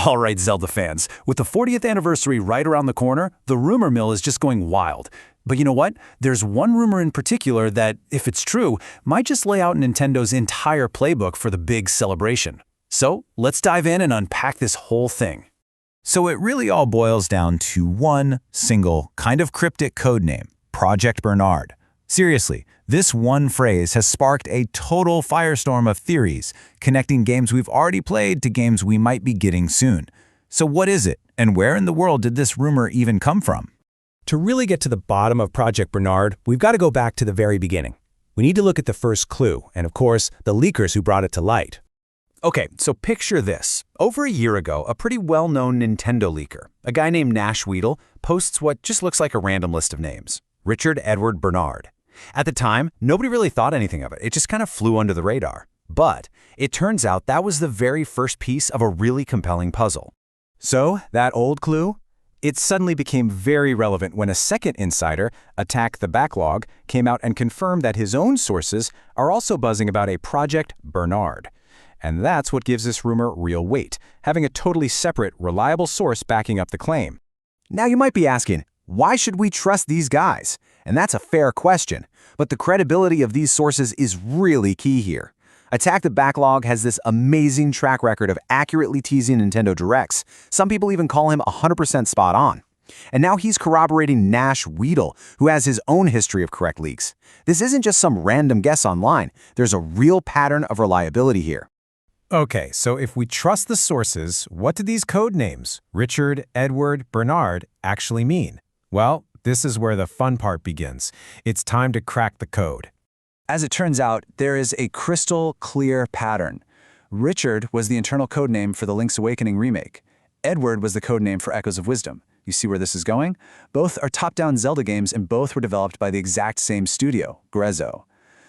All right, Zelda fans, with the 40th anniversary right around the corner, the rumor mill is just going wild. But you know what? There's one rumor in particular that, if it's true, might just lay out Nintendo's entire playbook for the big celebration. So let's dive in and unpack this whole thing. So it really all boils down to one single, kind of cryptic code name, Project Bernard. Seriously, this one phrase has sparked a total firestorm of theories, connecting games we've already played to games we might be getting soon. So what is it, and where in the world did this rumor even come from? To really get to the bottom of Project Bernard, we've got to go back to the very beginning. We need to look at the first clue, and of course, the leakers who brought it to light. Okay, so picture this. Over a year ago, a pretty well-known Nintendo leaker, a guy named Nash Weedle, posts what just looks like a random list of names. Richard Edward Bernard. At the time, nobody really thought anything of it. It just kind of flew under the radar. But it turns out that was the very first piece of a really compelling puzzle. So, that old clue? It suddenly became very relevant when a second insider, Attack the Backlog, came out and confirmed that his own sources are also buzzing about a Project Bernard. And that's what gives this rumor real weight, having a totally separate, reliable source backing up the claim. Now you might be asking, why should we trust these guys? And that's a fair question, but the credibility of these sources is really key here. Attack the Backlog has this amazing track record of accurately teasing Nintendo Directs. Some people even call him 100% spot on. And now he's corroborating Nash Weedle, who has his own history of correct leaks. This isn't just some random guess online. There's a real pattern of reliability here. Okay, so if we trust the sources, what do these code names, Richard, Edward, Bernard, actually mean? Well, this is where the fun part begins. It's time to crack the code. As it turns out, there is a crystal clear pattern. Richard was the internal codename for the Link's Awakening remake. Edward was the codename for Echoes of Wisdom. You see where this is going? Both are top-down Zelda games, and both were developed by the exact same studio, Grezzo.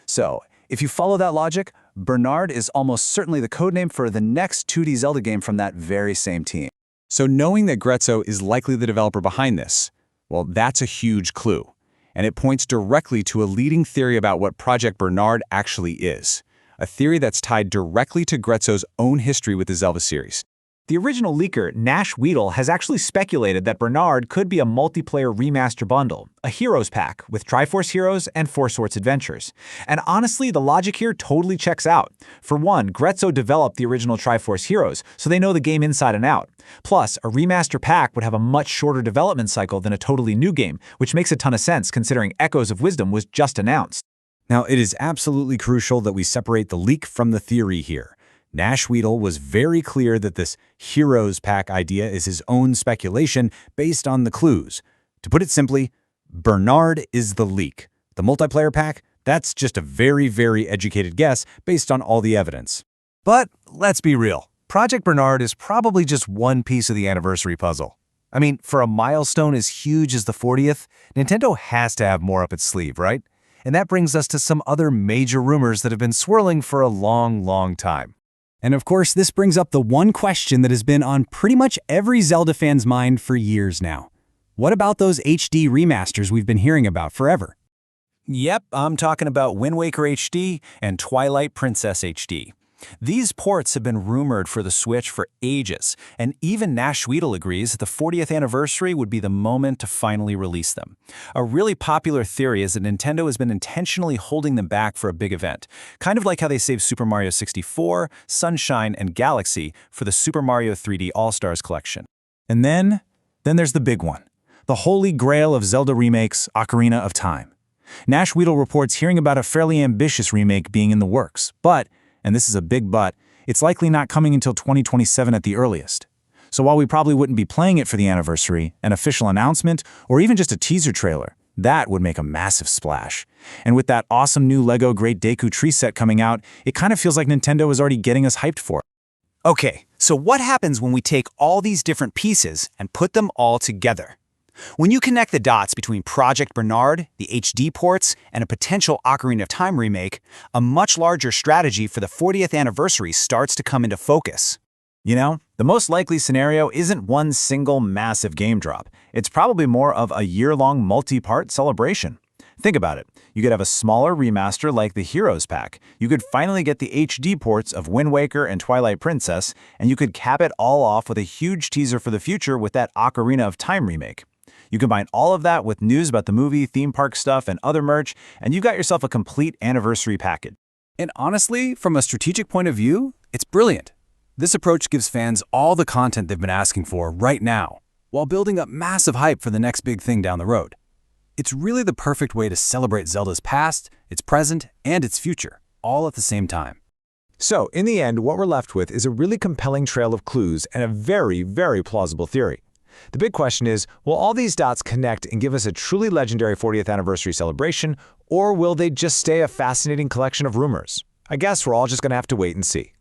So, if you follow that logic, Bernard is almost certainly the codename for the next 2D Zelda game from that very same team. So knowing that Grezzo is likely the developer behind this, well, that's a huge clue. And it points directly to a leading theory about what Project Bernard actually is. A theory that's tied directly to Grezzo's own history with the Zelda series. The original leaker, Nash Weedle, has actually speculated that Bernard could be a multiplayer remaster bundle, a Heroes pack with Triforce Heroes and Four Swords Adventures. And honestly, the logic here totally checks out. For one, Grezzo developed the original Triforce Heroes, so they know the game inside and out. Plus, a remaster pack would have a much shorter development cycle than a totally new game, which makes a ton of sense considering Echoes of Wisdom was just announced. Now, it is absolutely crucial that we separate the leak from the theory here. Nash Weedle was very clear that this Heroes Pack idea is his own speculation based on the clues. To put it simply, Bernard is the leak. The multiplayer pack, that's just a very, very educated guess based on all the evidence. But let's be real. Project Bernard is probably just one piece of the anniversary puzzle. I mean, for a milestone as huge as the 40th, Nintendo has to have more up its sleeve, right? And that brings us to some other major rumors that have been swirling for a long, long time. And of course, this brings up the one question that has been on pretty much every Zelda fan's mind for years now. What about those HD remasters we've been hearing about forever? Yep, I'm talking about Wind Waker HD and Twilight Princess HD. These ports have been rumored for the Switch for ages, and even Nash Weedle agrees that the 40th anniversary would be the moment to finally release them. A really popular theory is that Nintendo has been intentionally holding them back for a big event, kind of like how they saved Super Mario 64, Sunshine, and Galaxy for the Super Mario 3D All-Stars collection. And then there's the big one, the holy grail of Zelda remakes, Ocarina of Time. Nash Weedle reports hearing about a fairly ambitious remake being in the works, but and this is a big but, it's likely not coming until 2027 at the earliest. So while we probably wouldn't be playing it for the anniversary, an official announcement, or even just a teaser trailer, that would make a massive splash. And with that awesome new LEGO Great Deku Tree set coming out, it kind of feels like Nintendo is already getting us hyped for it. Okay, so what happens when we take all these different pieces and put them all together? When you connect the dots between Project Bernard, the HD ports, and a potential Ocarina of Time remake, a much larger strategy for the 40th anniversary starts to come into focus. You know, the most likely scenario isn't one single massive game drop. It's probably more of a year-long multi-part celebration. Think about it. You could have a smaller remaster like the Heroes Pack. You could finally get the HD ports of Wind Waker and Twilight Princess, and you could cap it all off with a huge teaser for the future with that Ocarina of Time remake. You combine all of that with news about the movie, theme park stuff, and other merch, and you got yourself a complete anniversary package. And honestly, from a strategic point of view, it's brilliant. This approach gives fans all the content they've been asking for right now, while building up massive hype for the next big thing down the road. It's really the perfect way to celebrate Zelda's past, its present, and its future, all at the same time. So, in the end, what we're left with is a really compelling trail of clues and a very, very plausible theory. The big question is, will all these dots connect and give us a truly legendary 40th anniversary celebration, or will they just stay a fascinating collection of rumors? I guess we're all just going to have to wait and see.